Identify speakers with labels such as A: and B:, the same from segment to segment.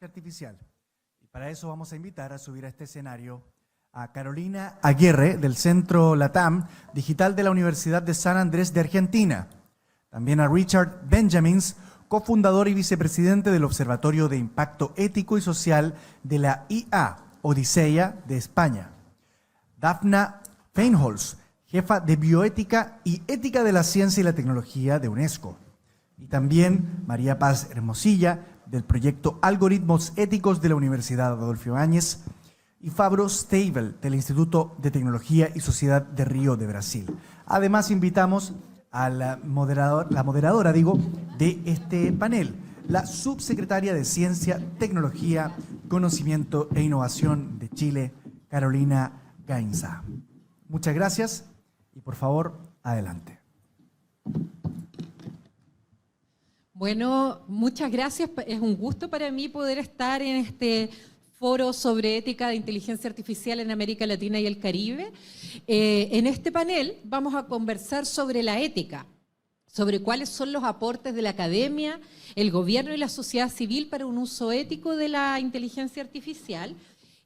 A: artificial. Y para eso vamos a invitar a subir a este escenario a Carolina Aguirre, del Centro LATAM Digital de la Universidad de San Andrés de Argentina. También a Richard Benjamins, cofundador y vicepresidente del Observatorio de Impacto Ético y Social de la IA Odisea de España. Daphna Feinholz, jefa de Bioética y Ética de la Ciencia y la Tecnología de UNESCO. Y también María Paz Hermosilla, del proyecto Algoritmos Éticos de la Universidad Adolfo Ibáñez, y Fabio Steibel, del Instituto de Tecnología y Sociedad de Río de Brasil. Además, invitamos a la moderadora de este panel, la subsecretaria de Ciencia, Tecnología, Conocimiento e Innovación de Chile, Carolina Gainza. Muchas gracias y por favor, adelante.
B: Bueno, muchas gracias. Es un gusto para mí poder estar en este foro sobre ética de inteligencia artificial en América Latina y el Caribe. En este panel vamos a conversar sobre la ética, sobre cuáles son los aportes de la academia, el gobierno y la sociedad civil para un uso ético de la inteligencia artificial.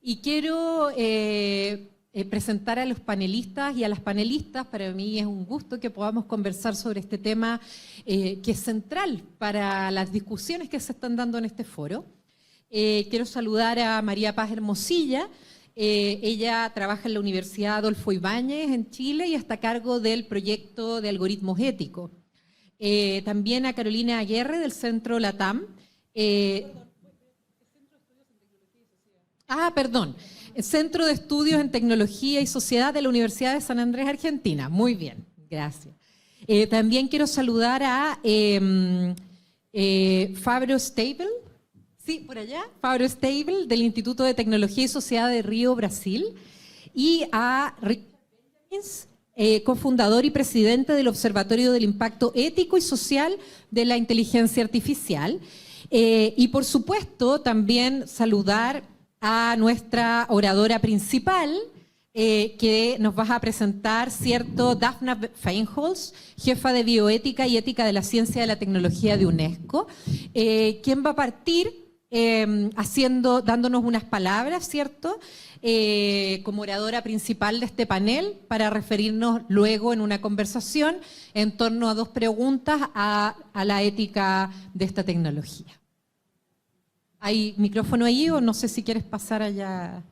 B: Y quiero presentar a los panelistas y a las panelistas. Para mí es un gusto que podamos conversar sobre este tema que es central para las discusiones que se están dando en este foro. Quiero saludar a María Paz Hermosilla. Ella trabaja en la Universidad Adolfo Ibáñez en Chile y está a cargo del proyecto de algoritmos éticos. También a Carolina Aguirre del Centro LATAM. Centro de Estudios en Tecnología y Sociedad de la Universidad de San Andrés, Argentina. Muy bien, gracias. También quiero saludar a Fabio Steibel. Sí, por allá. Fabio Steibel, del Instituto de Tecnología y Sociedad de Río, Brasil. Y a Richard Benjamins, cofundador y presidente del Observatorio del Impacto Ético y Social de la Inteligencia Artificial. Y por supuesto, también saludar a nuestra oradora principal, que nos va a presentar, ¿cierto?, Daphna Feinholz, jefa de Bioética y Ética de la Ciencia y de la Tecnología de UNESCO, quien va a partir dándonos unas palabras, ¿cierto?, como oradora principal de este panel, para referirnos luego en una conversación en torno a dos preguntas a la ética de esta tecnología. ¿Hay micrófono ahí o no sé si quieres pasar allá?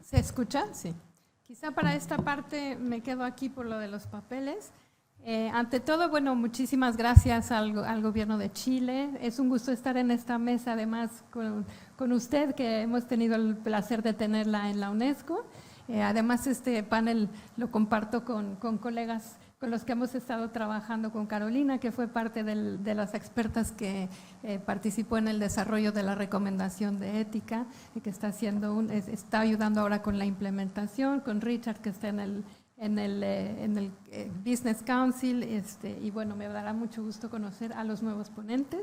C: ¿Se escucha? Sí. Quizá para esta parte me quedo aquí por lo de los papeles. Ante todo, bueno, muchísimas gracias al Gobierno de Chile. Es un gusto estar en esta mesa, además, con usted, que hemos tenido el placer de tenerla en la UNESCO. Además, este panel lo comparto con colegas con los que hemos estado trabajando, con Carolina, que fue parte de las expertas que participó en el desarrollo de la recomendación de ética, y que está ayudando ahora con la implementación, con Richard, que está en el Business Council, y bueno, me dará mucho gusto conocer a los nuevos ponentes.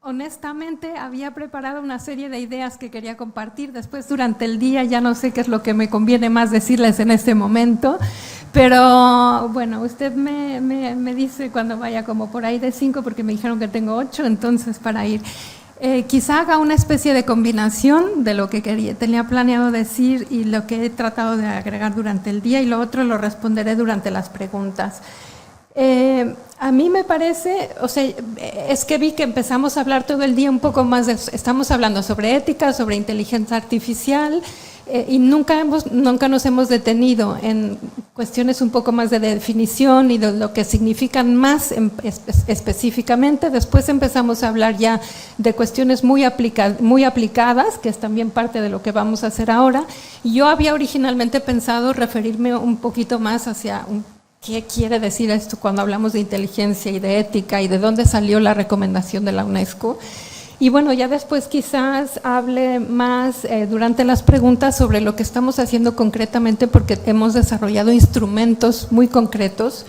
C: Honestamente, había preparado una serie de ideas que quería compartir. Después, durante el día, ya no sé qué es lo que me conviene más decirles en este momento, pero bueno, usted me dice cuando vaya como por ahí de 5, porque me dijeron que tengo 8, entonces para ir. Quizá haga una especie de combinación de lo que tenía planeado decir y lo que he tratado de agregar durante el día, y lo otro lo responderé durante las preguntas. A mí me parece, es que vi que empezamos a hablar todo el día un poco más estamos hablando sobre ética, sobre inteligencia artificial, y nunca nos hemos detenido en cuestiones un poco más de definición y de lo que significan más específicamente. Después empezamos a hablar ya de cuestiones muy aplicadas, que es también parte de lo que vamos a hacer ahora. Yo había originalmente pensado referirme un poquito más hacia ¿qué quiere decir esto cuando hablamos de inteligencia y de ética y de dónde salió la recomendación de la UNESCO? Y bueno, ya después quizás hable más durante las preguntas sobre lo que estamos haciendo concretamente, porque hemos desarrollado instrumentos muy concretos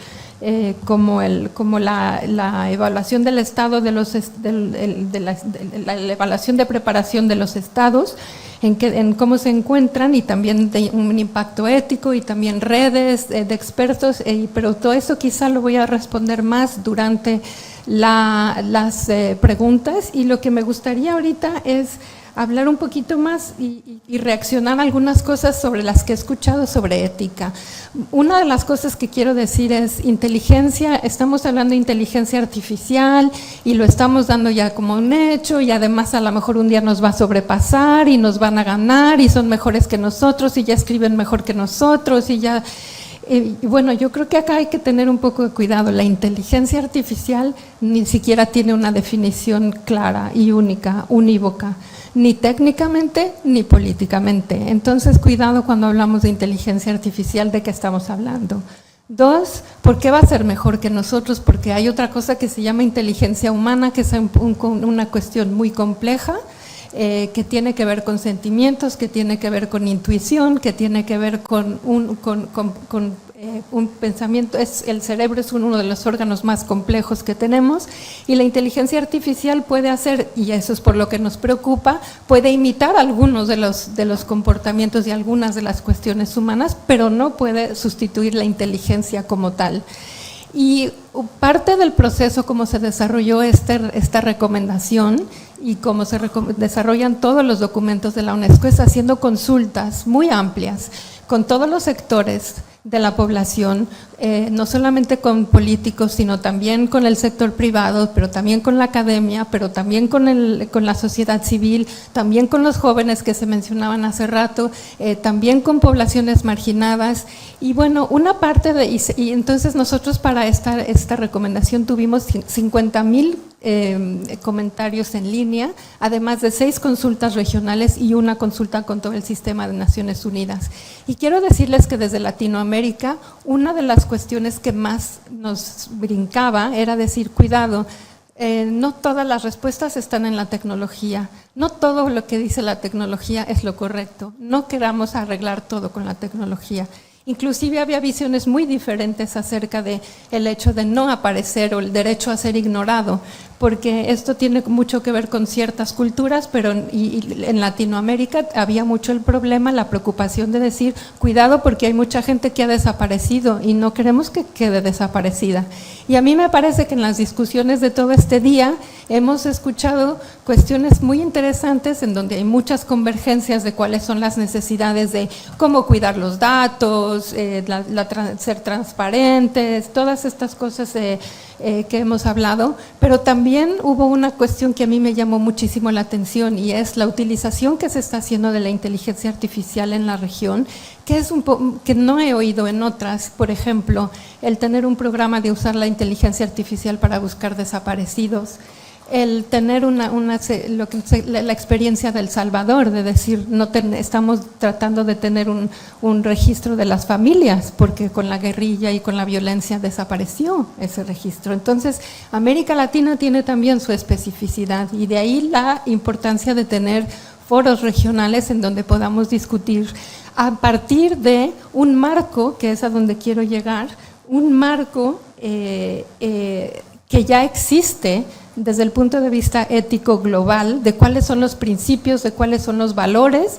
C: como la evaluación del estado de la evaluación de preparación de los estados, en cómo se encuentran, y también de un impacto ético y también redes de expertos, pero todo eso quizá lo voy a responder más durante las preguntas, y lo que me gustaría ahorita es hablar un poquito más y reaccionar a algunas cosas sobre las que he escuchado sobre ética. Una de las cosas que quiero decir es inteligencia, estamos hablando de inteligencia artificial y lo estamos dando ya como un hecho, y además a lo mejor un día nos va a sobrepasar y nos van a ganar y son mejores que nosotros y ya escriben mejor que nosotros y ya… bueno, yo creo que acá hay que tener un poco de cuidado. La inteligencia artificial ni siquiera tiene una definición clara y única, unívoca, ni técnicamente ni políticamente. Entonces, cuidado cuando hablamos de inteligencia artificial, ¿de qué estamos hablando? 2, ¿por qué va a ser mejor que nosotros? Porque hay otra cosa que se llama inteligencia humana, que es una cuestión muy compleja, que tiene que ver con sentimientos, que tiene que ver con intuición, que tiene que ver con un pensamiento. El cerebro es uno de los órganos más complejos que tenemos, y la inteligencia artificial puede hacer, y eso es por lo que nos preocupa, puede imitar algunos de los comportamientos y algunas de las cuestiones humanas, pero no puede sustituir la inteligencia como tal. Y parte del proceso, como se desarrolló esta recomendación y cómo se desarrollan todos los documentos de la UNESCO, es haciendo consultas muy amplias con todos los sectores de la población, no solamente con políticos, sino también con el sector privado, pero también con la academia, pero también con la sociedad civil, también con los jóvenes que se mencionaban hace rato, también con poblaciones marginadas. Y bueno, una parte y entonces nosotros para esta recomendación tuvimos 50,000 comentarios en línea, además de 6 consultas regionales y una consulta con todo el sistema de Naciones Unidas. Y quiero decirles que desde Latinoamérica, una de las cuestiones que más nos brincaba era decir, cuidado, no todas las respuestas están en la tecnología, no todo lo que dice la tecnología es lo correcto, no queramos arreglar todo con la tecnología. Inclusive había visiones muy diferentes acerca de el hecho de no aparecer o el derecho a ser ignorado, porque esto tiene mucho que ver con ciertas culturas, pero en Latinoamérica había mucho el problema, la preocupación de decir, cuidado porque hay mucha gente que ha desaparecido y no queremos que quede desaparecida. Y a mí me parece que en las discusiones de todo este día hemos escuchado cuestiones muy interesantes en donde hay muchas convergencias de cuáles son las necesidades de cómo cuidar los datos, ser transparentes, todas estas cosas que hemos hablado, pero también hubo una cuestión que a mí me llamó muchísimo la atención, y es la utilización que se está haciendo de la inteligencia artificial en la región, que es que no he oído en otras. Por ejemplo, el tener un programa de usar la inteligencia artificial para buscar desaparecidos, el tener la experiencia del Salvador, de decir, estamos tratando de tener un registro de las familias, porque con la guerrilla y con la violencia desapareció ese registro. Entonces, América Latina tiene también su especificidad, y de ahí la importancia de tener foros regionales en donde podamos discutir a partir de un marco, que es a donde quiero llegar, un marco que ya existe desde el punto de vista ético global, de cuáles son los principios, de cuáles son los valores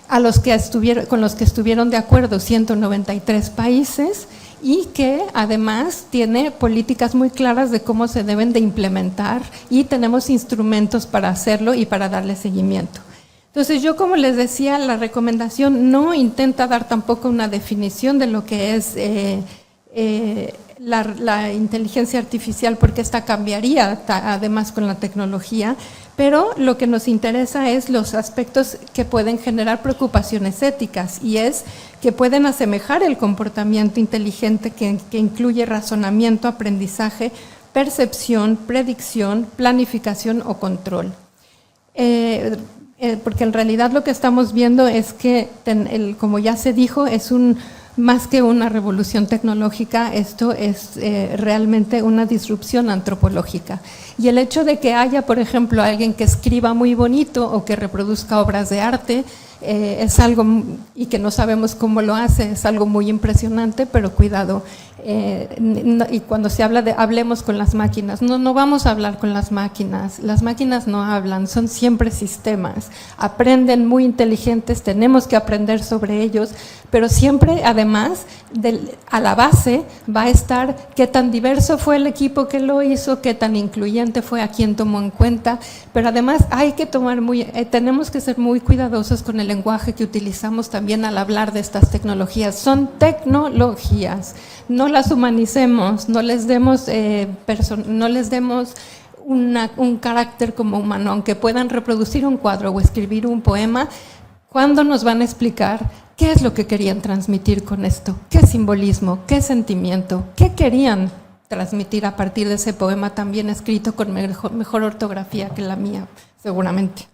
C: con los que estuvieron de acuerdo 193 países, y que además tiene políticas muy claras de cómo se deben de implementar, y tenemos instrumentos para hacerlo y para darle seguimiento. Entonces, yo, como les decía, la recomendación no intenta dar tampoco una definición de lo que es la inteligencia artificial, porque esta cambiaría además con la tecnología, pero lo que nos interesa es los aspectos que pueden generar preocupaciones éticas, y es que pueden asemejar el comportamiento inteligente que incluye razonamiento, aprendizaje, percepción, predicción, planificación o control. Porque en realidad lo que estamos viendo es que, como ya se dijo, es un más que una revolución tecnológica, esto es realmente una disrupción antropológica. Y el hecho de que haya, por ejemplo, alguien que escriba muy bonito o que reproduzca obras de arte, es algo, y que no sabemos cómo lo hace, es algo muy impresionante, pero cuidado. Y cuando se habla de hablemos con las máquinas, no vamos a hablar con las máquinas no hablan, son siempre sistemas, aprenden muy inteligentes, tenemos que aprender sobre ellos, pero siempre además a la base va a estar qué tan diverso fue el equipo que lo hizo, qué tan incluyente fue, a quién tomó en cuenta, pero además hay que tenemos que ser muy cuidadosos con el lenguaje que utilizamos también al hablar de estas tecnologías. Son tecnologías, no las humanicemos, no les demos un carácter como humano, aunque puedan reproducir un cuadro o escribir un poema. ¿Cuándo nos van a explicar qué es lo que querían transmitir con esto? ¿Qué simbolismo? ¿Qué sentimiento? ¿Qué querían transmitir a partir de ese poema también escrito con mejor ortografía que la mía, seguramente?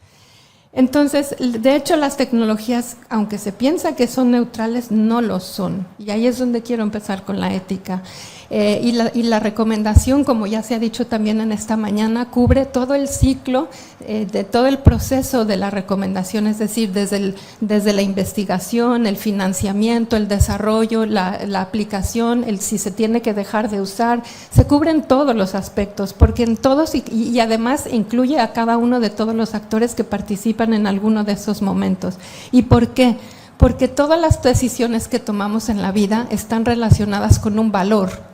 C: Entonces, de hecho, las tecnologías, aunque se piensa que son neutrales, no lo son. Y ahí es donde quiero empezar con la ética. Y la recomendación, como ya se ha dicho también en esta mañana, cubre todo el ciclo, de todo el proceso de la recomendación, es decir, desde la investigación, el financiamiento, el desarrollo, la aplicación, si se tiene que dejar de usar, se cubren todos los aspectos, porque en todos, y además incluye a cada uno de todos los actores que participan en alguno de esos momentos. ¿Y por qué? Porque todas las decisiones que tomamos en la vida están relacionadas con un valor.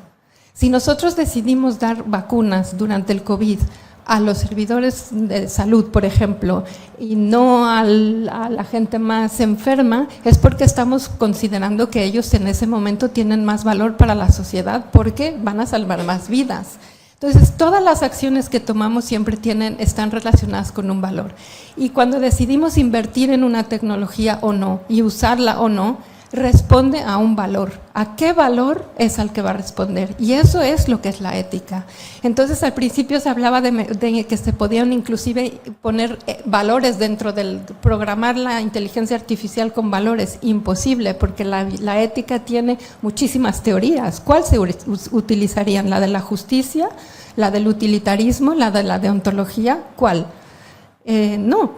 C: Si nosotros decidimos dar vacunas durante el COVID a los servidores de salud, por ejemplo, y no a la gente más enferma, es porque estamos considerando que ellos en ese momento tienen más valor para la sociedad porque van a salvar más vidas. Entonces, todas las acciones que tomamos siempre están relacionadas con un valor. Y cuando decidimos invertir en una tecnología o no, y usarla o no, responde a un valor. ¿A qué valor es al que va a responder? Y eso es lo que es la ética. Entonces, al principio se hablaba de que se podían inclusive poner valores dentro del programar la inteligencia artificial con valores. Imposible, porque la ética tiene muchísimas teorías. ¿Cuál se utilizarían? ¿La de la justicia? ¿La del utilitarismo? ¿La de la deontología? ¿Cuál?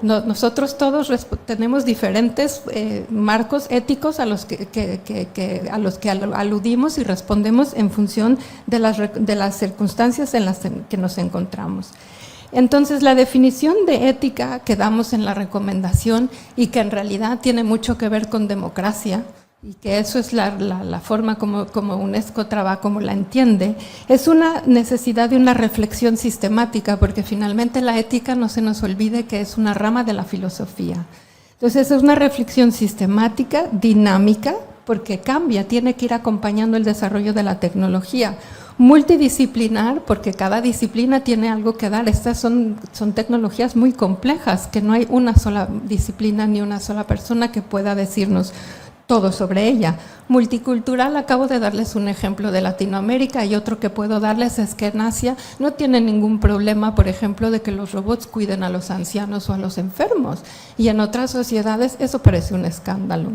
C: Nosotros todos tenemos diferentes marcos éticos a los que aludimos y respondemos en función de las circunstancias en las que nos encontramos. Entonces, la definición de ética que damos en la recomendación, y que en realidad tiene mucho que ver con democracia, y que eso es la forma como UNESCO trabaja, como la entiende, es una necesidad de una reflexión sistemática, porque finalmente la ética, no se nos olvide que es una rama de la filosofía. Entonces es una reflexión sistemática, dinámica, porque cambia, tiene que ir acompañando el desarrollo de la tecnología. Multidisciplinar, porque cada disciplina tiene algo que dar. Estas son tecnologías muy complejas, que no hay una sola disciplina ni una sola persona que pueda decirnos todo sobre ella. Multicultural, acabo de darles un ejemplo de Latinoamérica, y otro que puedo darles es que en Asia no tienen ningún problema, por ejemplo, de que los robots cuiden a los ancianos o a los enfermos, y en otras sociedades eso parece un escándalo.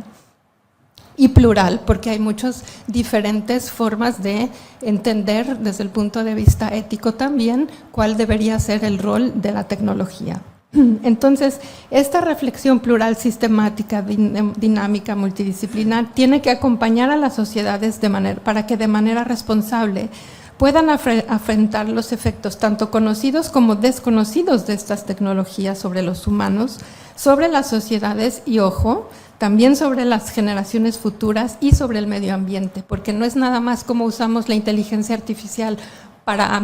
C: Y plural, porque hay muchas diferentes formas de entender desde el punto de vista ético también cuál debería ser el rol de la tecnología. Entonces, esta reflexión plural, sistemática, dinámica, multidisciplinar, tiene que acompañar a las sociedades para que de manera responsable puedan afrontar los efectos tanto conocidos como desconocidos de estas tecnologías sobre los humanos, sobre las sociedades y, ojo, también sobre las generaciones futuras y sobre el medio ambiente, porque no es nada más cómo usamos la inteligencia artificial para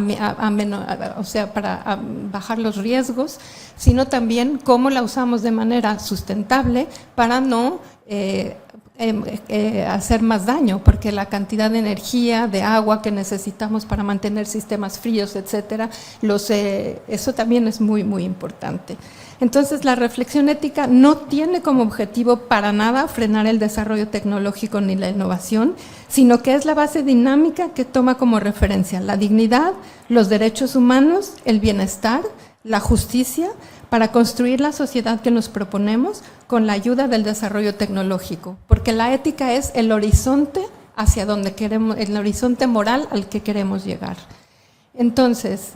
C: bajar los riesgos, sino también cómo la usamos de manera sustentable para no hacer más daño, porque la cantidad de energía, de agua que necesitamos para mantener sistemas fríos, etcétera, eso también es muy, muy importante. Entonces, la reflexión ética no tiene como objetivo para nada frenar el desarrollo tecnológico ni la innovación, sino que es la base dinámica que toma como referencia la dignidad, los derechos humanos, el bienestar, la justicia, para construir la sociedad que nos proponemos con la ayuda del desarrollo tecnológico. porque la ética es el horizonte hacia donde queremos, el horizonte moral al que queremos llegar. Entonces,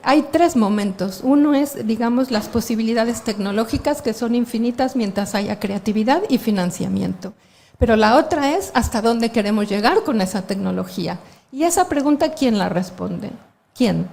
C: hay tres momentos. Uno es, digamos, las posibilidades tecnológicas, que son infinitas mientras haya creatividad y financiamiento. Pero la otra es hasta dónde queremos llegar con esa tecnología. Y esa pregunta, ¿quién la responde? ¿Quién?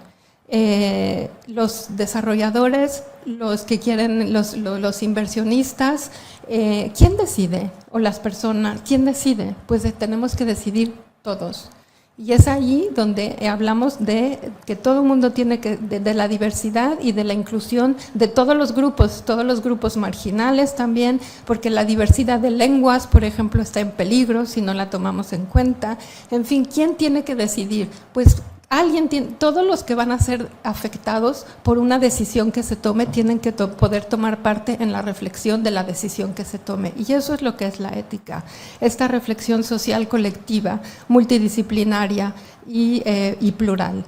C: Los desarrolladores, los que quieren, los inversionistas. ¿Quién decide? O las personas, ¿quién decide? Pues tenemos que decidir todos. Y es allí donde hablamos de que todo el mundo tiene que, de la diversidad y de la inclusión de todos los grupos marginales también, porque la diversidad de lenguas, por ejemplo, está en peligro si no la tomamos en cuenta. En fin, ¿quién tiene que decidir? Pues alguien tiene, todos los que van a ser afectados por una decisión que se tome tienen que poder tomar parte en la reflexión de la decisión que se tome. Y eso es lo que es la ética, esta reflexión social colectiva, multidisciplinaria y plural.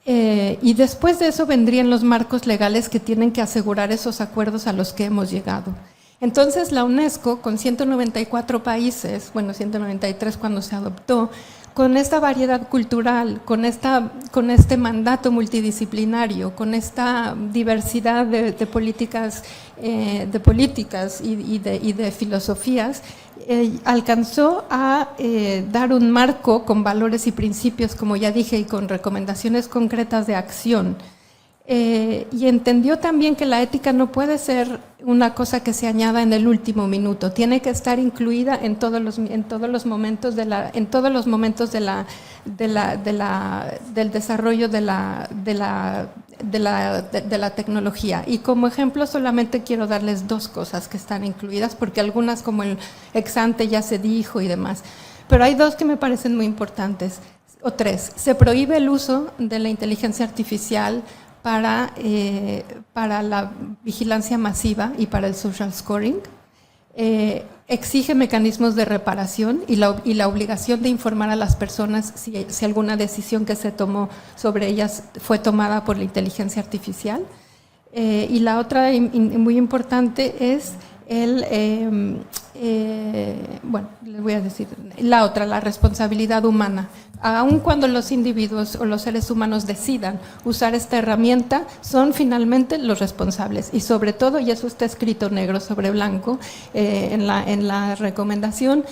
C: Y después de eso vendrían los marcos legales que tienen que asegurar esos acuerdos a los que hemos llegado. Entonces la UNESCO, con 194 países, bueno, 193 cuando se adoptó, con esta variedad cultural, con este mandato multidisciplinario, con esta diversidad de políticas y de filosofías, alcanzó a dar un marco con valores y principios, como ya dije, y con recomendaciones concretas de acción. Y entendió también que la ética no puede ser una cosa que se añada en el último minuto, tiene que estar incluida en todos los momentos del desarrollo de la tecnología. Y como ejemplo solamente quiero darles dos cosas que están incluidas, porque algunas como el ex ante ya se dijo y demás, pero hay dos que me parecen muy importantes, o tres. Se prohíbe el uso de la inteligencia artificial para la vigilancia masiva y para el social scoring. Exige mecanismos de reparación y la obligación de informar a las personas si alguna decisión que se tomó sobre ellas fue tomada por la inteligencia artificial. Y la otra muy importante es bueno, les voy a decir, la responsabilidad humana. Aun cuando los individuos o los seres humanos decidan usar esta herramienta, son finalmente los responsables. Y sobre todo, y eso está escrito negro sobre blanco en la recomendación,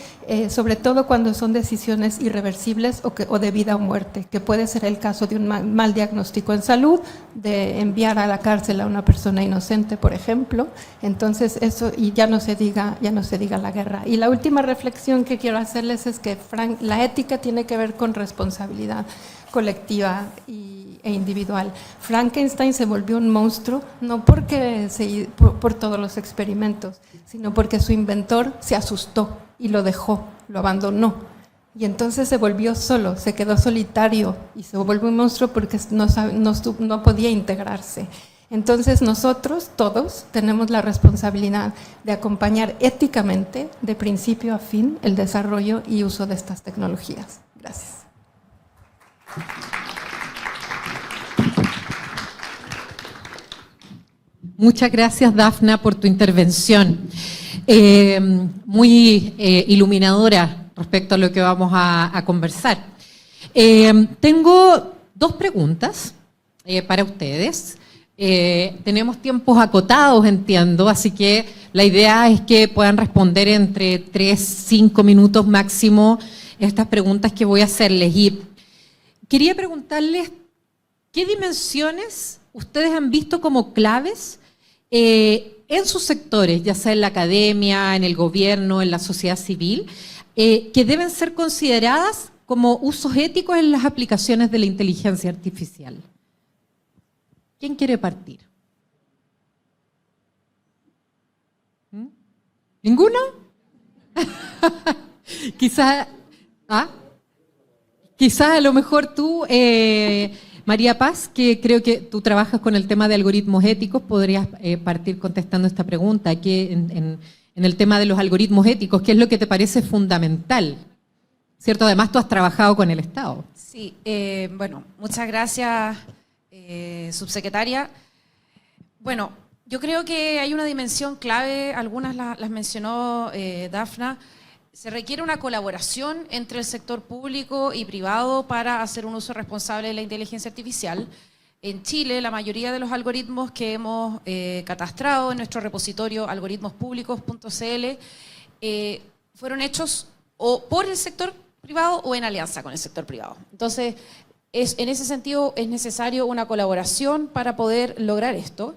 C: sobre todo cuando son decisiones irreversibles o de vida o muerte, que puede ser el caso de un mal diagnóstico en salud, de enviar a la cárcel a una persona inocente, por ejemplo. Entonces, eso, y ya no se diga la guerra. Y la última reflexión que quiero hacerles es que la ética tiene que ver con responsabilidad colectiva e individual. Frankenstein se volvió un monstruo no porque por todos los experimentos, sino porque su inventor se asustó y lo dejó, lo abandonó. Y entonces se volvió solo, se quedó solitario y se volvió un monstruo porque no podía integrarse. Entonces nosotros todos tenemos la responsabilidad de acompañar éticamente, de principio a fin, el desarrollo y uso de estas tecnologías. Gracias.
B: Muchas gracias, Dafna, por tu intervención. Muy iluminadora respecto a lo que vamos a conversar. Tengo dos preguntas para ustedes. Tenemos tiempos acotados, entiendo, así que la idea es que puedan responder entre 3-5 minutos máximo estas preguntas que voy a hacerles. Y quería preguntarles qué dimensiones ustedes han visto como claves en sus sectores, ya sea en la academia, en el gobierno, en la sociedad civil, que deben ser consideradas como usos éticos en las aplicaciones de la inteligencia artificial. ¿Quién quiere partir? ¿Ninguno? Quizá a lo mejor tú, María Paz, que creo que tú trabajas con el tema de algoritmos éticos, podrías partir contestando esta pregunta aquí en el tema de los algoritmos éticos. ¿Qué es lo que te parece fundamental? ¿Cierto? Además, tú has trabajado con el Estado.
D: Sí, bueno, muchas gracias, subsecretaria. Bueno, Yo creo que hay una dimensión clave, algunas las mencionó Dafna. Se requiere una colaboración entre el sector público y privado para hacer un uso responsable de la inteligencia artificial. En Chile, la mayoría de los algoritmos que hemos catastrado en nuestro repositorio algoritmospúblicos.cl fueron hechos o por el sector privado o en alianza con el sector privado. Entonces, en ese sentido es necesario una colaboración para poder lograr esto.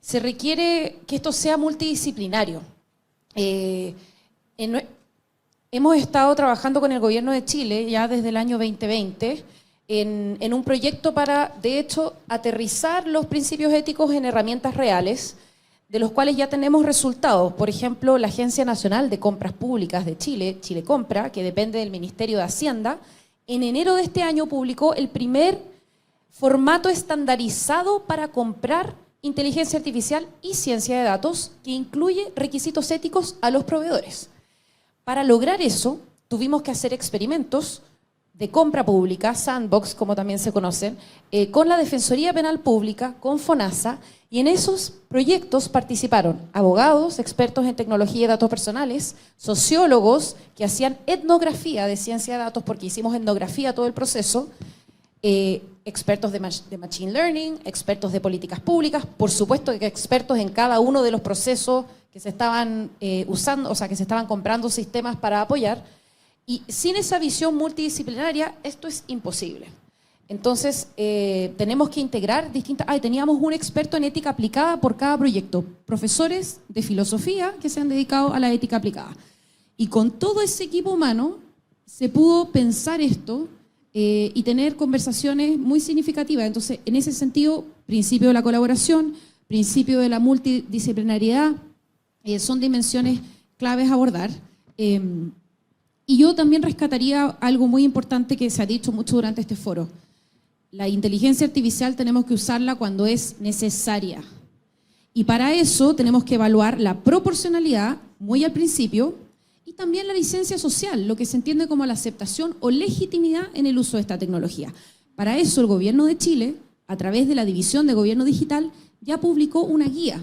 D: Se requiere que esto sea multidisciplinario. Hemos estado trabajando con el gobierno de Chile ya desde el año 2020 en un proyecto para, de hecho, aterrizar los principios éticos en herramientas reales, de los cuales ya tenemos resultados. Por ejemplo, la Agencia Nacional de Compras Públicas de Chile, Chile Compra, que depende del Ministerio de Hacienda, en enero de este año publicó el primer formato estandarizado para comprar inteligencia artificial y ciencia de datos que incluye requisitos éticos a los proveedores. Para lograr eso, tuvimos que hacer experimentos de compra pública, sandbox, como también se conocen, con la Defensoría Penal Pública, con FONASA, y en esos proyectos participaron abogados, expertos en tecnología y datos personales, sociólogos que hacían etnografía de ciencia de datos, porque hicimos etnografía todo el proceso, expertos de Machine Learning, expertos de políticas públicas, por supuesto que expertos en cada uno de los procesos que se estaban usando, o sea, que se estaban comprando sistemas para apoyar, y sin esa visión multidisciplinaria esto es imposible. Entonces, tenemos que integrar distintas... teníamos un experto en ética aplicada por cada proyecto, profesores de filosofía que se han dedicado a la ética aplicada. Y con todo ese equipo humano se pudo pensar esto y tener conversaciones muy significativas. Entonces, en ese sentido, principio de la colaboración, principio de la multidisciplinariedad, son dimensiones claves a abordar. Y yo también rescataría algo muy importante que se ha dicho mucho durante este foro. La inteligencia artificial tenemos que usarla cuando es necesaria. Y para eso tenemos que evaluar la proporcionalidad, muy al principio, y también la licencia social, lo que se entiende como la aceptación o legitimidad en el uso de esta tecnología. Para eso el Gobierno de Chile, a través de la División de Gobierno Digital, ya publicó una guía,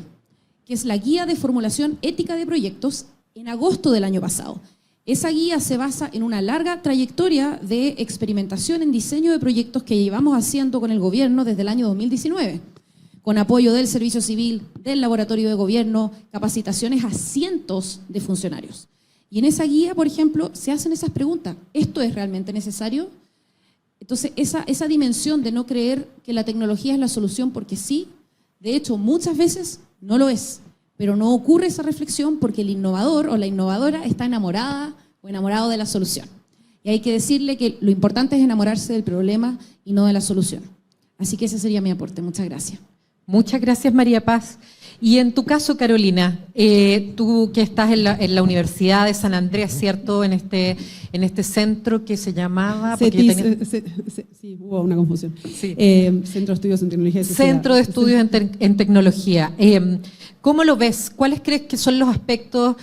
D: que es la Guía de Formulación Ética de Proyectos, en agosto del año pasado. Esa guía se basa en una larga trayectoria de experimentación en diseño de proyectos que llevamos haciendo con el gobierno desde el año 2019, con apoyo del Servicio Civil, del Laboratorio de Gobierno, capacitaciones a cientos de funcionarios. Y en esa guía, por ejemplo, se hacen esas preguntas. ¿Esto es realmente necesario? Entonces, esa dimensión de no creer que la tecnología es la solución porque sí, de hecho, muchas veces no lo es. Pero no ocurre esa reflexión porque el innovador o la innovadora está enamorada o enamorado de la solución. Y hay que decirle que lo importante es enamorarse del problema y no de la solución. Así que ese sería mi aporte. Muchas gracias.
B: Muchas gracias, María Paz. Y en tu caso, Carolina, tú que estás en la Universidad de San Andrés, ¿cierto? En este centro que se llamaba...
E: Sí, hubo una confusión.
B: Sí.
E: Centro de Estudios en Tecnología y Sociedad.
B: Centro de Estudios en Tecnología. ¿Cómo lo ves? ¿Cuáles crees que son los aspectos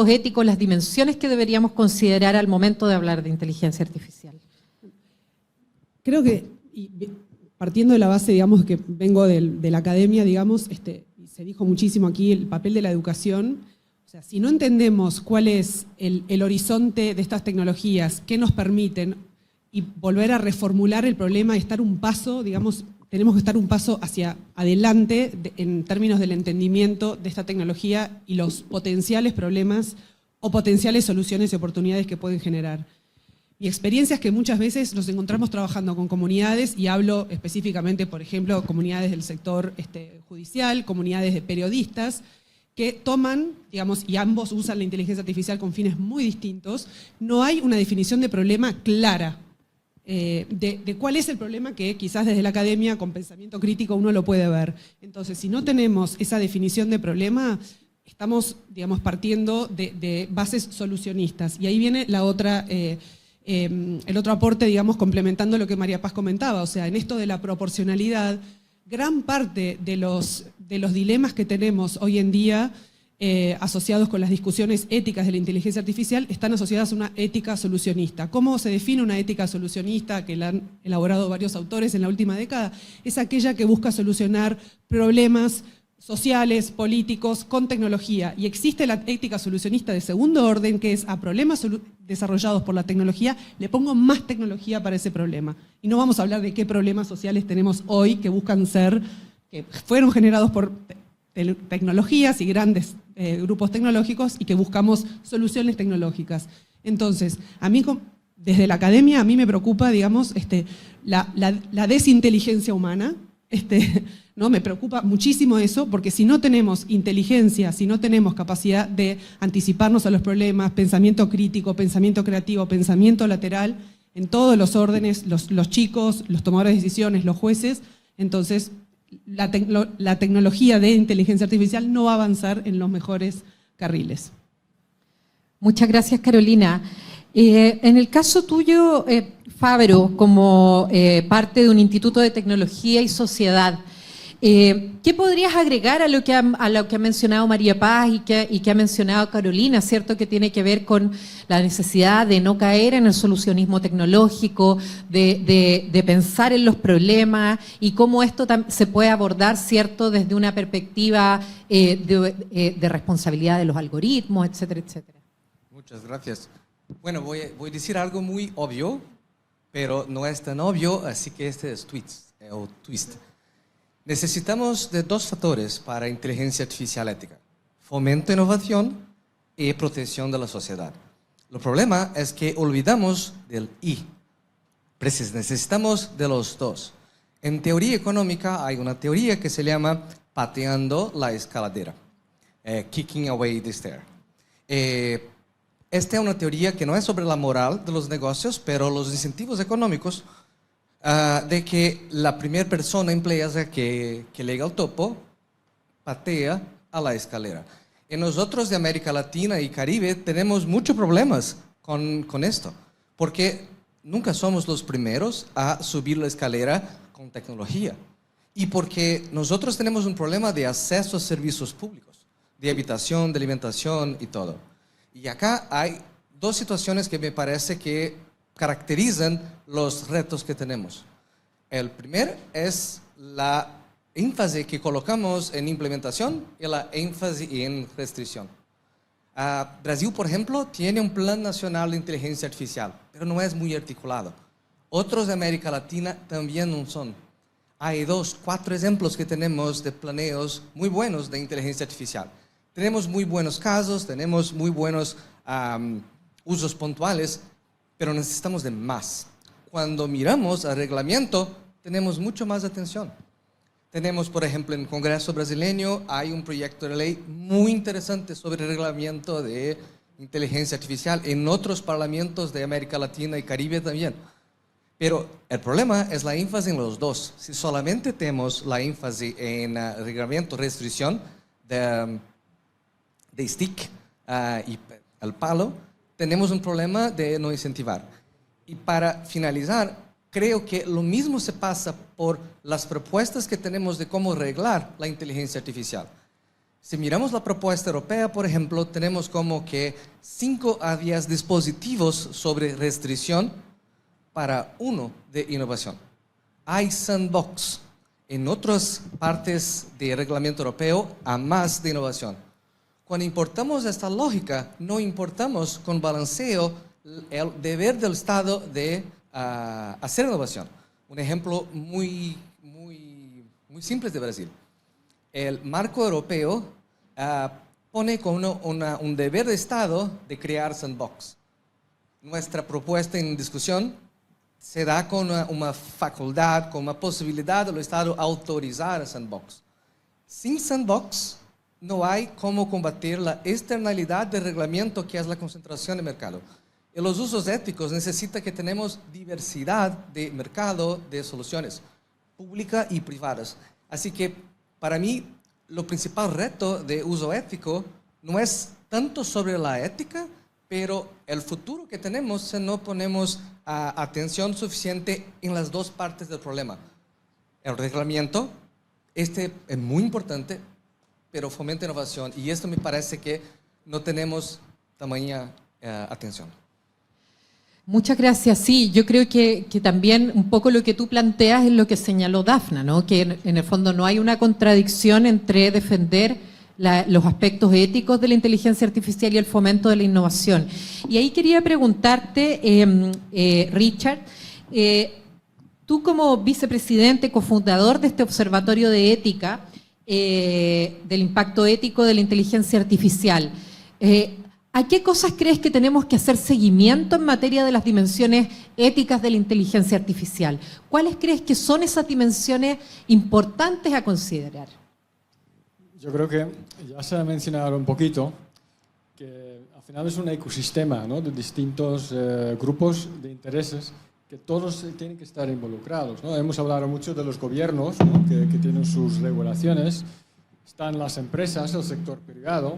B: éticos, las dimensiones que deberíamos considerar al momento de hablar de inteligencia artificial?
E: Creo que, partiendo de la base, digamos, que vengo de la academia, digamos, se dijo muchísimo aquí el papel de la educación. O sea, si no entendemos cuál es el horizonte de estas tecnologías, qué nos permiten, y volver a reformular el problema, estar un paso, digamos, tenemos que estar un paso hacia adelante en términos del entendimiento de esta tecnología y los potenciales problemas o potenciales soluciones y oportunidades que pueden generar. Mi experiencia es que muchas veces nos encontramos trabajando con comunidades, y hablo específicamente, por ejemplo, comunidades del sector judicial, comunidades de periodistas, que toman, digamos, y ambos usan la inteligencia artificial con fines muy distintos. No hay una definición de problema clara. De cuál es el problema que quizás desde la academia con pensamiento crítico uno lo puede ver. Entonces, si no tenemos esa definición de problema, estamos, digamos, partiendo de bases solucionistas. Y ahí viene la otra, el otro aporte, digamos, complementando lo que María Paz comentaba. O sea, en esto de la proporcionalidad, gran parte de los dilemas que tenemos hoy en día asociados con las discusiones éticas de la inteligencia artificial están asociadas a una ética solucionista. ¿Cómo se define una ética solucionista, que la han elaborado varios autores en la última década? Es aquella que busca solucionar problemas sociales, políticos, con tecnología. Y existe la ética solucionista de segundo orden, que es a problemas desarrollados por la tecnología, le pongo más tecnología para ese problema. Y no vamos a hablar de qué problemas sociales tenemos hoy que buscan ser, que fueron generados por tecnologías y grandes grupos tecnológicos y que buscamos soluciones tecnológicas. Entonces, a mí, desde la academia, a mí me preocupa, digamos, la desinteligencia humana. ¿No? Me preocupa muchísimo eso, porque si no tenemos inteligencia, si no tenemos capacidad de anticiparnos a los problemas, pensamiento crítico, pensamiento creativo, pensamiento lateral, en todos los órdenes, los chicos, los tomadores de decisiones, los jueces, entonces la tecnología de inteligencia artificial no va a avanzar en los mejores carriles.
B: Muchas gracias, Carolina. En el caso tuyo, Fabro, como parte de un Instituto de Tecnología y Sociedad, ¿qué podrías agregar a lo que ha mencionado María Paz y que ha mencionado Carolina, ¿cierto? Que tiene que ver con la necesidad de no caer en el solucionismo tecnológico, de pensar en los problemas y cómo esto se puede abordar, ¿cierto? Desde una perspectiva de responsabilidad de los algoritmos, etcétera, etcétera.
F: Muchas gracias. Bueno, voy a decir algo muy obvio, pero no es tan obvio, así que este es twist. Necesitamos de dos factores para inteligencia artificial ética: fomento, innovación y protección de la sociedad. El problema es que olvidamos del I. Necesitamos de los dos. En teoría económica hay una teoría que se llama pateando la escaladera, kicking away the stair. Esta es una teoría que no es sobre la moral de los negocios, pero los incentivos económicos de que la primera persona empleada que llega al topo patea a la escalera. Y nosotros de América Latina y Caribe tenemos muchos problemas con esto, porque nunca somos los primeros a subir la escalera con tecnología. Y porque nosotros tenemos un problema de acceso a servicios públicos, de habitación, de alimentación y todo. Y acá hay dos situaciones que me parece que caracterizan los retos que tenemos. El primero es la énfasis que colocamos en implementación y la énfasis en restricción. Brasil, por ejemplo, tiene un plan nacional de inteligencia artificial, pero no es muy articulado. Otros de América Latina también no son. Hay 4 ejemplos que tenemos de planeos muy buenos de inteligencia artificial. Tenemos muy buenos casos, tenemos muy buenos usos puntuales, pero necesitamos de más. Cuando miramos al reglamento, tenemos mucho más atención. Tenemos, por ejemplo, en el Congreso brasileño, hay un proyecto de ley muy interesante sobre el reglamento de inteligencia artificial, en otros parlamentos de América Latina y Caribe también. Pero el problema es la énfasis en los dos. Si solamente tenemos la énfasis en reglamento, restricción de stick y el palo, tenemos un problema de no incentivar. Y para finalizar, creo que lo mismo se pasa por las propuestas que tenemos de cómo arreglar la inteligencia artificial. Si miramos la propuesta europea, por ejemplo, tenemos como que 5 a 10 dispositivos sobre restricción para uno de innovación. Hay sandbox en otras partes del reglamento europeo a más de innovación. Cuando importamos esta lógica, no importamos con balanceo el deber del Estado de hacer innovación. Un ejemplo muy simple de Brasil. El marco europeo pone como un deber de Estado de crear sandbox. Nuestra propuesta en discusión se da con una facultad, con una posibilidad del Estado autorizar sandbox. Sin sandbox, no hay cómo combatir la externalidad del reglamento, que es la concentración de mercado. Y los usos éticos necesitan que tenemos diversidad de mercado, de soluciones públicas y privadas. Así que para mí, lo principal reto de uso ético no es tanto sobre la ética, pero el futuro que tenemos si no ponemos atención suficiente en las dos partes del problema. El reglamento, es muy importante, pero fomenta innovación. Y esto me parece que no tenemos tamaña atención.
B: Muchas gracias. Sí, yo creo que también un poco lo que tú planteas es lo que señaló Dafna, ¿no? Que en el fondo no hay una contradicción entre defender los aspectos éticos de la inteligencia artificial y el fomento de la innovación. Y ahí quería preguntarte, Richard, tú como vicepresidente, cofundador de este Observatorio de Ética, del impacto ético de la inteligencia artificial, ¿a qué cosas crees que tenemos que hacer seguimiento en materia de las dimensiones éticas de la inteligencia artificial? ¿Cuáles crees que son esas dimensiones importantes a considerar?
G: Yo creo que ya se ha mencionado un poquito que al final es un ecosistema, ¿no?, de distintos grupos de intereses que todos tienen que estar involucrados, ¿no? Hemos hablado mucho de los gobiernos, ¿no?, que tienen sus regulaciones, están las empresas, el sector privado,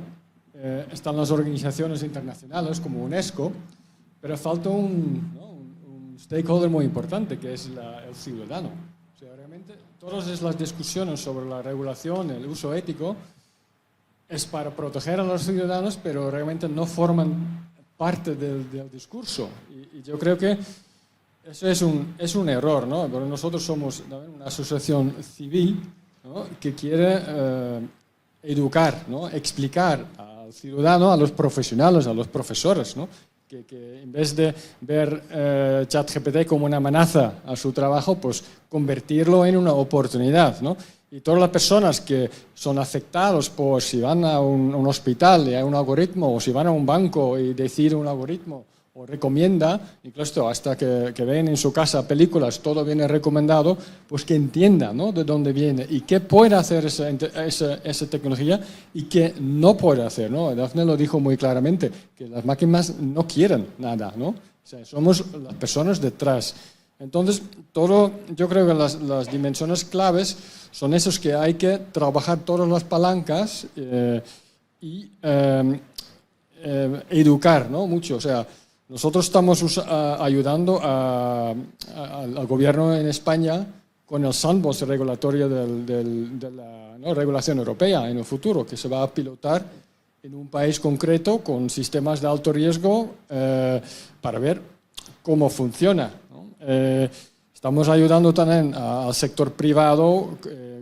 G: están las organizaciones internacionales como UNESCO, pero falta un stakeholder muy importante que es el ciudadano. O sea, realmente todas las discusiones sobre la regulación, el uso ético, es para proteger a los ciudadanos, pero realmente no forman parte del discurso. Y yo creo que eso es un error, ¿no? Pero nosotros somos una asociación civil, ¿no?, que quiere educar, ¿no?, explicar al ciudadano, a los profesionales, a los profesores, ¿no?, que en vez de ver ChatGPT como una amenaza a su trabajo, pues convertirlo en una oportunidad, ¿no? Y todas las personas que son afectados por si van a un hospital y hay un algoritmo, o si van a un banco y decide un algoritmo o recomienda, incluso hasta que ven en su casa películas, todo viene recomendado, pues que entienda, ¿no?, de dónde viene y qué puede hacer esa tecnología y qué no puede hacer, ¿no? Dafne lo dijo muy claramente, que las máquinas no quieren nada, ¿no? O sea, somos las personas detrás. Entonces, yo creo que las dimensiones claves son esos que hay que trabajar todas las palancas y educar, ¿no?, mucho. O sea, nosotros estamos ayudando al gobierno en España con el sandbox regulatorio de la regulación europea en el futuro, que se va a pilotar en un país concreto con sistemas de alto riesgo para ver cómo funciona, ¿no? Estamos ayudando también al sector privado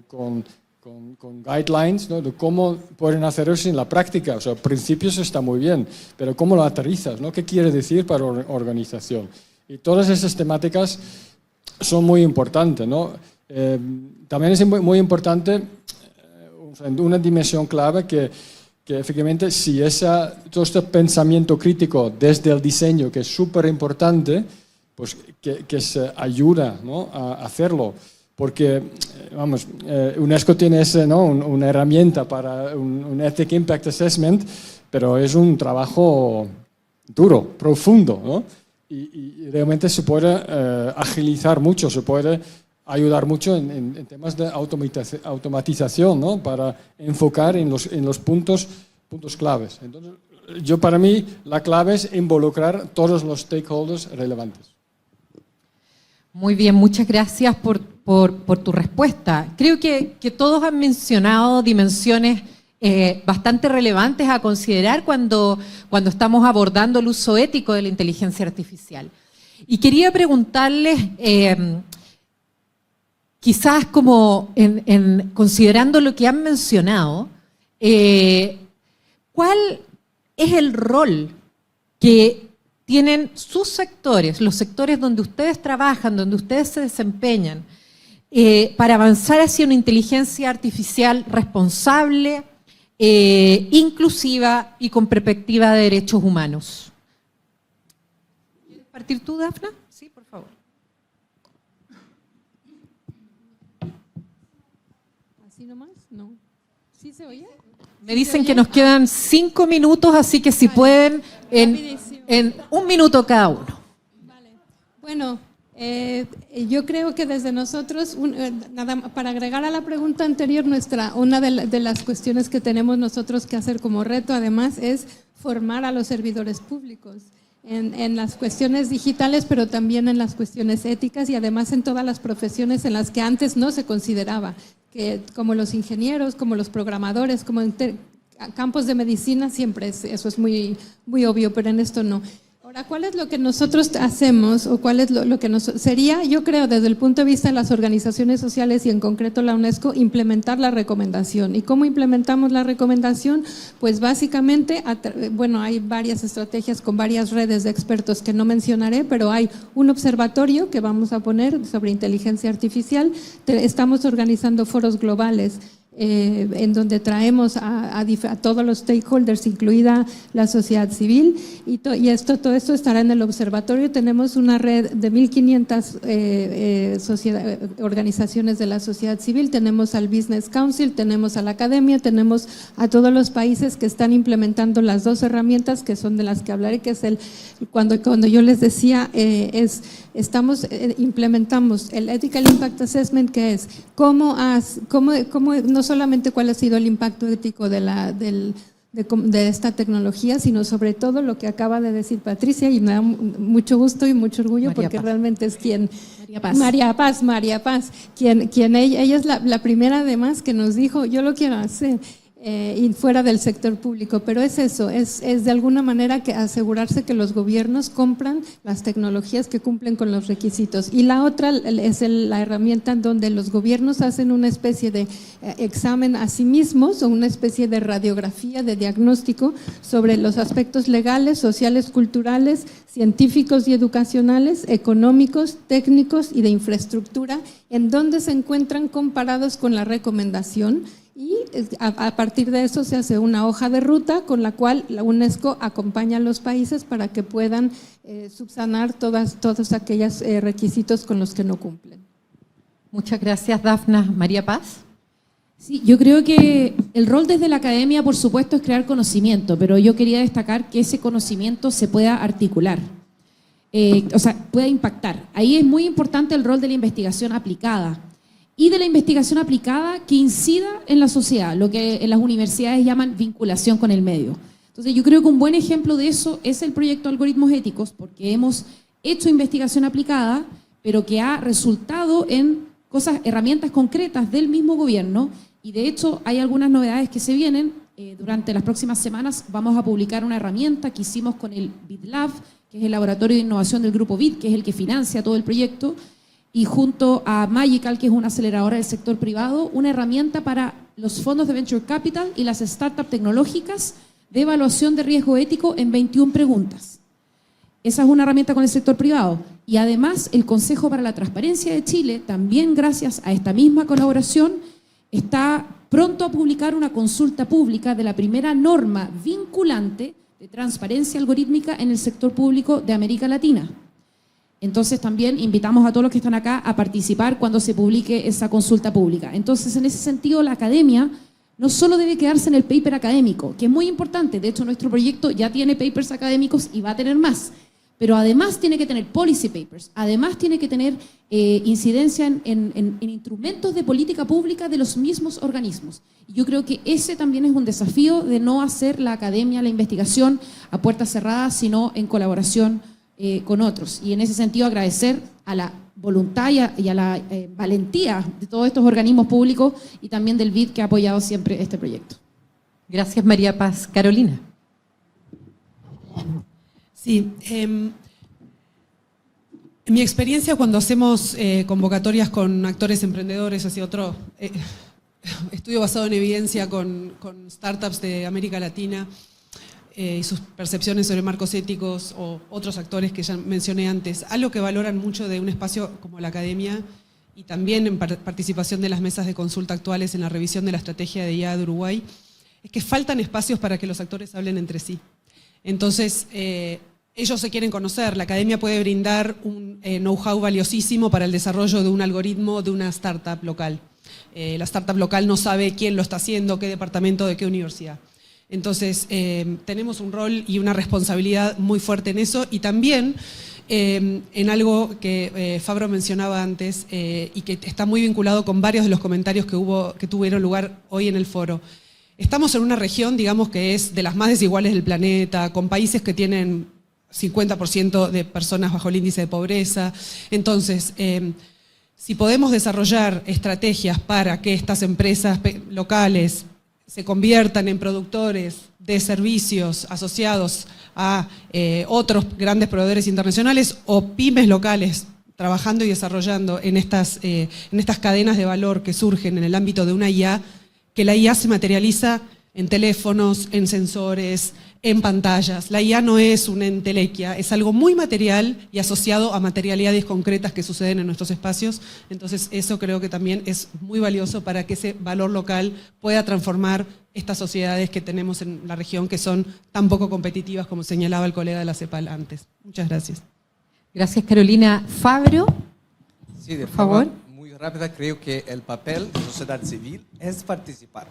G: con guidelines, ¿no?, de cómo pueden hacer eso en la práctica. O sea, principios está muy bien, pero cómo lo aterrizas, ¿no? ¿Qué quiere decir para organización? Y todas esas temáticas son muy importantes, ¿no? También es muy importante una dimensión clave que efectivamente si todo este pensamiento crítico desde el diseño, que es súper importante, pues que se ayuda, ¿no?, a hacerlo. Porque, vamos, UNESCO tiene ¿no?, una herramienta para un Ethic Impact Assessment, pero es un trabajo duro, profundo, ¿no? Y realmente se puede agilizar mucho, se puede ayudar mucho en temas de automatización, ¿no?, para enfocar en los puntos claves. Entonces, para mí, la clave es involucrar todos los stakeholders relevantes.
B: Muy bien, muchas gracias por tu respuesta. Creo que todos han mencionado dimensiones bastante relevantes a considerar cuando estamos abordando el uso ético de la inteligencia artificial. Y quería preguntarles, quizás como considerando lo que han mencionado, ¿cuál es el rol que tienen sus sectores, los sectores donde ustedes trabajan, donde ustedes se desempeñan, para avanzar hacia una inteligencia artificial responsable, inclusiva y con perspectiva de derechos humanos? ¿Quieres partir tú, Dafna? Sí, por favor.
C: ¿Así nomás? No. ¿Sí se oye?
B: Me dicen que nos quedan 5 minutos, así que si pueden, en 1 minuto cada uno.
C: Vale. Bueno, yo creo que desde nosotros, para agregar a la pregunta anterior, una de las cuestiones que tenemos nosotros que hacer como reto, además, es formar a los servidores públicos en las cuestiones digitales, pero también en las cuestiones éticas y además en todas las profesiones en las que antes no se consideraba, que como los ingenieros, como los programadores, como en campos de medicina, siempre eso es muy, muy obvio, pero en esto no. Ahora, ¿cuál es lo que nosotros hacemos o cuál es lo que sería, yo creo, desde el punto de vista de las organizaciones sociales y en concreto la UNESCO, implementar la recomendación? ¿Y cómo implementamos la recomendación? Pues básicamente, bueno, hay varias estrategias con varias redes de expertos que no mencionaré, pero hay un observatorio que vamos a poner sobre inteligencia artificial. Estamos organizando foros globales en donde traemos a todos los stakeholders, incluida la sociedad civil, y todo esto estará en el observatorio. Tenemos una red de 1.500 organizaciones de la sociedad civil, tenemos al Business Council, tenemos a la academia, tenemos a todos los países que están implementando las dos herramientas que son de las que hablaré, que es cuando yo les decía, implementamos el Ethical Impact Assessment, que es cómo no solamente cuál ha sido el impacto ético de esta tecnología, sino sobre todo lo que acaba de decir Patricia, y me da mucho gusto y mucho orgullo porque realmente es quien… María Paz, quien ella es la primera además que nos dijo, yo lo quiero hacer. Y fuera del sector público, pero es eso, es de alguna manera que asegurarse que los gobiernos compran las tecnologías que cumplen con los requisitos. Y la otra es la herramienta en donde los gobiernos hacen una especie de examen a sí mismos o una especie de radiografía, de diagnóstico sobre los aspectos legales, sociales, culturales, científicos y educacionales, económicos, técnicos y de infraestructura, en donde se encuentran comparados con la recomendación. Y a partir de eso se hace una hoja de ruta con la cual la UNESCO acompaña a los países para que puedan subsanar todos aquellos requisitos con los que no cumplen.
B: Muchas gracias, Dafna. María Paz.
D: Sí, yo creo que el rol desde la academia, por supuesto, es crear conocimiento, pero yo quería destacar que ese conocimiento se pueda articular, pueda impactar. Ahí es muy importante el rol de la investigación aplicada y de la investigación aplicada que incida en la sociedad, lo que en las universidades llaman vinculación con el medio. Entonces yo creo que un buen ejemplo de eso es el proyecto Algoritmos Éticos, porque hemos hecho investigación aplicada, pero que ha resultado en herramientas concretas del mismo gobierno, y de hecho hay algunas novedades que se vienen. Durante las próximas semanas vamos a publicar una herramienta que hicimos con el BitLab, que es el laboratorio de innovación del grupo Bit, que es el que financia todo el proyecto, y junto a Magical, que es una aceleradora del sector privado, una herramienta para los fondos de Venture Capital y las startups tecnológicas de evaluación de riesgo ético en 21 preguntas. Esa es una herramienta con el sector privado. Y además el Consejo para la Transparencia de Chile, también gracias a esta misma colaboración, está pronto a publicar una consulta pública de la primera norma vinculante de transparencia algorítmica en el sector público de América Latina. Entonces también invitamos a todos los que están acá a participar cuando se publique esa consulta pública. Entonces, en ese sentido, la academia no solo debe quedarse en el paper académico, que es muy importante. De hecho, nuestro proyecto ya tiene papers académicos y va a tener más. Pero además tiene que tener policy papers, además tiene que tener incidencia en instrumentos de política pública de los mismos organismos. Y yo creo que ese también es un desafío de no hacer la academia, la investigación a puertas cerradas, sino en colaboración con otros. Y en ese sentido agradecer a la voluntad y a la valentía de todos estos organismos públicos y también del BID, que ha apoyado siempre este proyecto.
B: Gracias, María Paz. Carolina.
E: Sí, en mi experiencia cuando hacemos convocatorias con actores emprendedores, hacia otro estudio basado en evidencia con startups de América Latina, y sus percepciones sobre marcos éticos o otros actores que ya mencioné antes, algo que valoran mucho de un espacio como la academia y también en participación de las mesas de consulta actuales en la revisión de la estrategia de IA de Uruguay, es que faltan espacios para que los actores hablen entre sí. Entonces, ellos se quieren conocer, la academia puede brindar un know-how valiosísimo para el desarrollo de un algoritmo de una startup local. La startup local no sabe quién lo está haciendo, qué departamento, de qué universidad. Entonces, tenemos un rol y una responsabilidad muy fuerte en eso, y también en algo que Fabro mencionaba antes y que está muy vinculado con varios de los comentarios que tuvieron lugar hoy en el foro. Estamos en una región, digamos, que es de las más desiguales del planeta, con países que tienen 50% de personas bajo el índice de pobreza. Entonces, si podemos desarrollar estrategias para que estas empresas locales se conviertan en productores de servicios asociados a otros grandes proveedores internacionales o pymes locales trabajando y desarrollando en estas cadenas de valor que surgen en el ámbito de una IA, que la IA se materializa en teléfonos, en sensores, en pantallas. La IA no es una entelequia, es algo muy material y asociado a materialidades concretas que suceden en nuestros espacios. Entonces eso creo que también es muy valioso para que ese valor local pueda transformar estas sociedades que tenemos en la región, que son tan poco competitivas como señalaba el colega de la CEPAL antes. Muchas gracias.
B: Gracias, Carolina. Fabio,
F: Sí, de
B: por
F: forma
B: favor.
F: muy rápida, creo que el papel de sociedad civil es participar.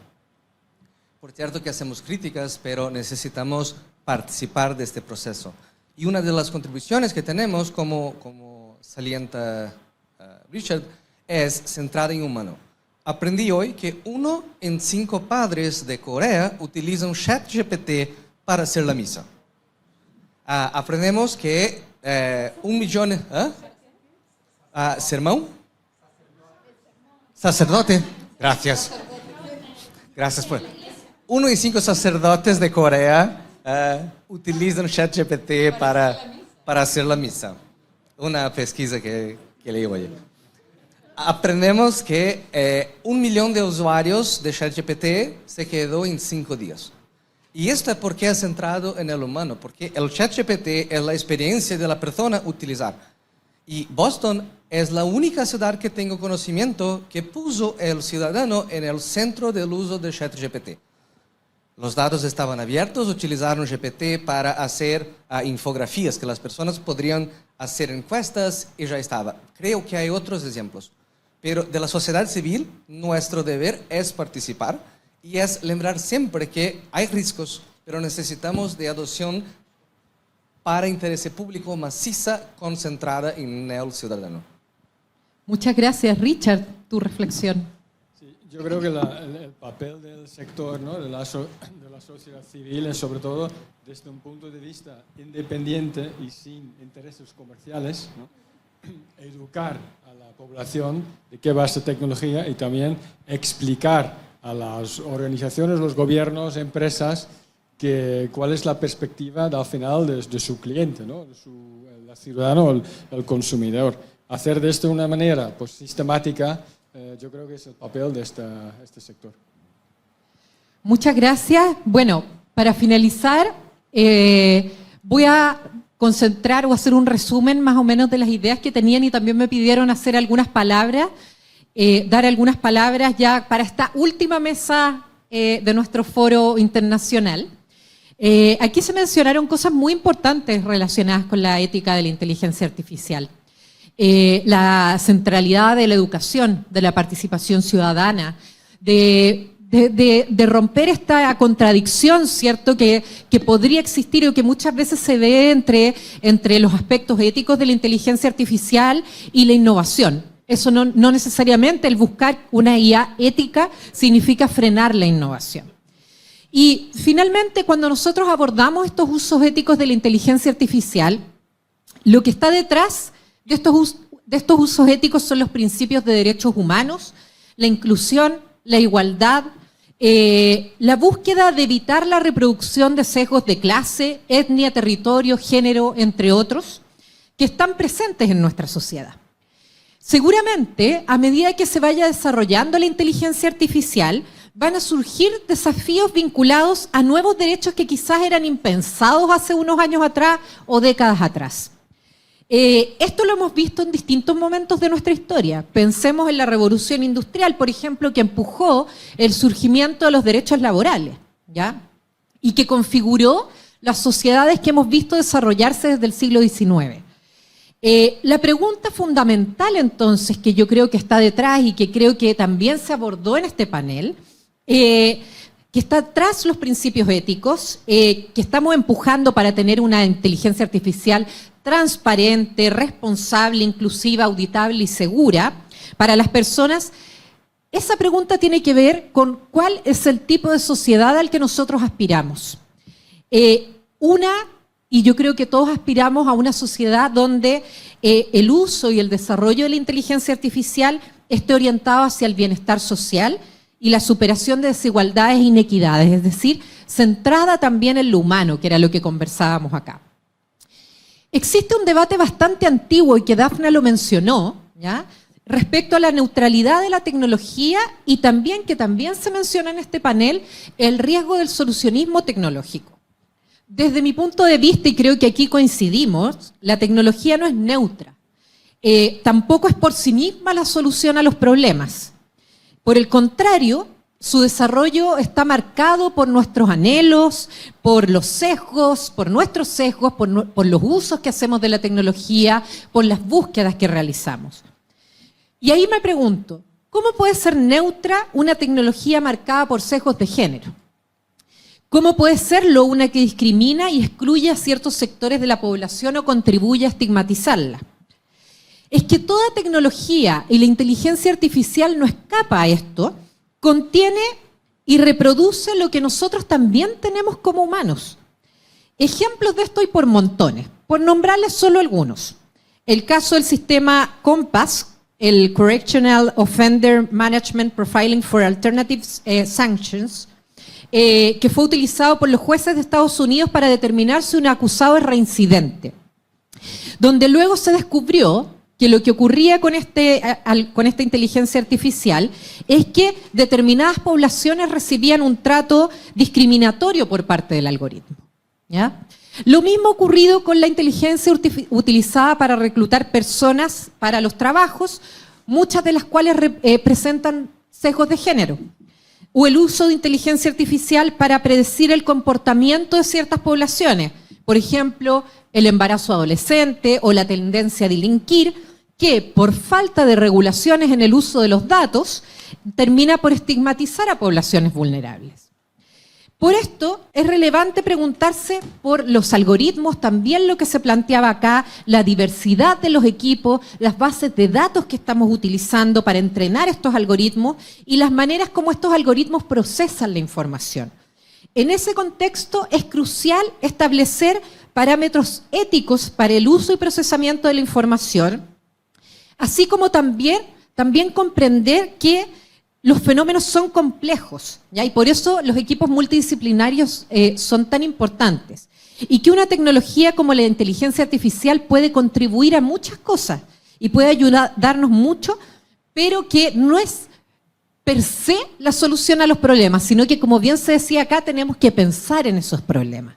F: Por cierto que hacemos críticas, pero necesitamos participar de este proceso. Y una de las contribuciones que tenemos, como salienta Richard, es centrada en humano. Aprendí hoy que 1 en 5 padres de Corea utilizan ChatGPT para hacer la misa. Aprendemos que 1 millón... ¿Sermón? Sacerdote. Gracias. Gracias por... 1 en 5 sacerdotes de Corea utilizan ChatGPT para hacer la misa. Una pesquisa que leí hoy. Aprendemos que 1 millón de usuarios de ChatGPT se quedó en 5 días. Y esto es porque es centrado en el humano, porque el ChatGPT es la experiencia de la persona utilizar. Y Boston es la única ciudad que tengo conocimiento que puso el ciudadano en el centro del uso de ChatGPT. Los datos estaban abiertos, utilizaron GPT para hacer infografías, que las personas podrían hacer encuestas y ya estaba. Creo que hay otros ejemplos. Pero de la sociedad civil, nuestro deber es participar y es lembrar siempre que hay riesgos, pero necesitamos de adopción para interés público maciza, concentrada en el ciudadano.
B: Muchas gracias. Richard, tu reflexión.
G: Sí, yo creo que el papel del sector, ¿no? de la sociedad civil es sobre todo desde un punto de vista independiente y sin intereses comerciales, ¿no? Educar a la población de qué va esta tecnología y también explicar a las organizaciones, los gobiernos, empresas, cuál es la perspectiva al final de su cliente, ¿no? El ciudadano, el consumidor. Hacer de esto de una manera pues, sistemática, yo creo que es el papel de este sector.
B: Muchas gracias. Bueno, para finalizar, voy a concentrar o hacer un resumen más o menos de las ideas que tenían y también me pidieron hacer algunas palabras, dar algunas palabras ya para esta última mesa de nuestro foro internacional. Aquí se mencionaron cosas muy importantes relacionadas con la ética de la inteligencia artificial. La centralidad de la educación, de la participación ciudadana, de romper esta contradicción, ¿cierto?, que podría existir o que muchas veces se ve entre los aspectos éticos de la inteligencia artificial y la innovación. Eso no necesariamente, el buscar una IA ética significa frenar la innovación. Y finalmente, cuando nosotros abordamos estos usos éticos de la inteligencia artificial, lo que está detrás de estos usos éticos son los principios de derechos humanos, la inclusión, la igualdad, la búsqueda de evitar la reproducción de sesgos de clase, etnia, territorio, género, entre otros, que están presentes en nuestra sociedad. Seguramente, a medida que se vaya desarrollando la inteligencia artificial, van a surgir desafíos vinculados a nuevos derechos que quizás eran impensados hace unos años atrás o décadas atrás. Esto lo hemos visto en distintos momentos de nuestra historia. Pensemos en la revolución industrial, por ejemplo, que empujó el surgimiento de los derechos laborales, ¿ya? Y que configuró las sociedades que hemos visto desarrollarse desde el siglo XIX. La pregunta fundamental, entonces, que yo creo que está detrás y que creo que también se abordó en este panel, que está tras los principios éticos, que estamos empujando para tener una inteligencia artificial transparente, responsable, inclusiva, auditable y segura para las personas. Esa pregunta tiene que ver con cuál es el tipo de sociedad al que nosotros aspiramos. Y yo creo que todos aspiramos a una sociedad donde el uso y el desarrollo de la inteligencia artificial esté orientado hacia el bienestar social y la superación de desigualdades e inequidades, es decir, centrada también en lo humano, que era lo que conversábamos acá. Existe un debate bastante antiguo y que Dafna lo mencionó, ¿ya?, respecto a la neutralidad de la tecnología y también, que también se menciona en este panel, el riesgo del solucionismo tecnológico. Desde mi punto de vista, y creo que aquí coincidimos, la tecnología no es neutra. Tampoco es por sí misma la solución a los problemas. Por el contrario, su desarrollo está marcado por nuestros anhelos, por los sesgos, por nuestros sesgos, por los usos que hacemos de la tecnología, por las búsquedas que realizamos. Y ahí me pregunto, ¿cómo puede ser neutra una tecnología marcada por sesgos de género? ¿Cómo puede serlo una que discrimina y excluye a ciertos sectores de la población o contribuye a estigmatizarla? Es que toda tecnología y la inteligencia artificial no escapa a esto, contiene y reproduce lo que nosotros también tenemos como humanos. Ejemplos de esto hay por montones, por nombrarles solo algunos. El caso del sistema COMPAS, el Correctional Offender Management Profiling for Alternative Sanctions, que fue utilizado por los jueces de Estados Unidos para determinar si un acusado es reincidente, donde luego se descubrió que lo que ocurría con esta inteligencia artificial es que determinadas poblaciones recibían un trato discriminatorio por parte del algoritmo, ¿ya? Lo mismo ocurrido con la inteligencia utilizada para reclutar personas para los trabajos, muchas de las cuales presentan sesgos de género, o el uso de inteligencia artificial para predecir el comportamiento de ciertas poblaciones, por ejemplo, el embarazo adolescente o la tendencia a delinquir, que por falta de regulaciones en el uso de los datos termina por estigmatizar a poblaciones vulnerables. Por esto es relevante preguntarse por los algoritmos, también lo que se planteaba acá, la diversidad de los equipos, las bases de datos que estamos utilizando para entrenar estos algoritmos y las maneras como estos algoritmos procesan la información. En ese contexto es crucial establecer parámetros éticos para el uso y procesamiento de la información, así como también comprender que los fenómenos son complejos, ¿ya? Y por eso los equipos multidisciplinarios son tan importantes. Y que una tecnología como la inteligencia artificial puede contribuir a muchas cosas y puede darnos mucho, pero que no es per se la solución a los problemas, sino que, como bien se decía acá, tenemos que pensar en esos problemas.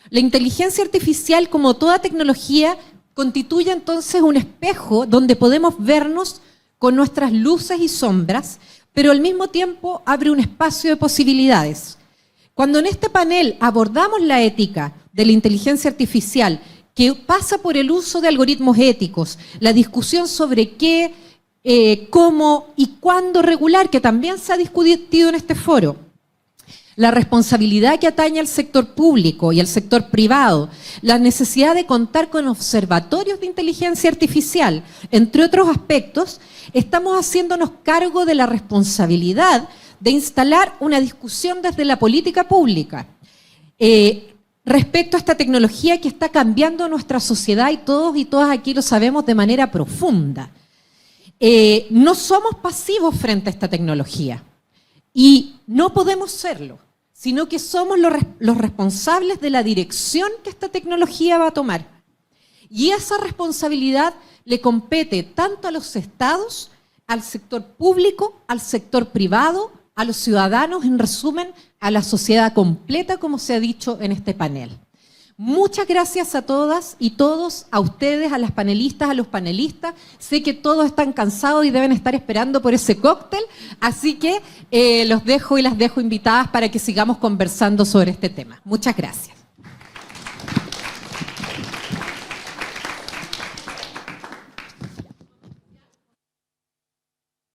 B: La inteligencia artificial, como toda tecnología, constituye entonces un espejo donde podemos vernos con nuestras luces y sombras, pero al mismo tiempo abre un espacio de posibilidades. Cuando en este panel abordamos la ética de la inteligencia artificial, que pasa por el uso de algoritmos éticos, la discusión sobre qué, cómo y cuándo regular, que también se ha discutido en este foro, la responsabilidad que atañe al sector público y al sector privado, la necesidad de contar con observatorios de inteligencia artificial, entre otros aspectos, estamos haciéndonos cargo de la responsabilidad de instalar una discusión desde la política pública respecto a esta tecnología que está cambiando nuestra sociedad y todos y todas aquí lo sabemos de manera profunda. No somos pasivos frente a esta tecnología y no podemos serlo, sino que somos los responsables de la dirección que esta tecnología va a tomar. Y esa responsabilidad le compete tanto a los estados, al sector público, al sector privado, a los ciudadanos, en resumen, a la sociedad completa, como se ha dicho en este panel. Muchas gracias a todas y todos, a ustedes, a las panelistas, a los panelistas. Sé que todos están cansados y deben estar esperando por ese cóctel, así que los dejo y las dejo invitadas para que sigamos conversando sobre este tema. Muchas gracias.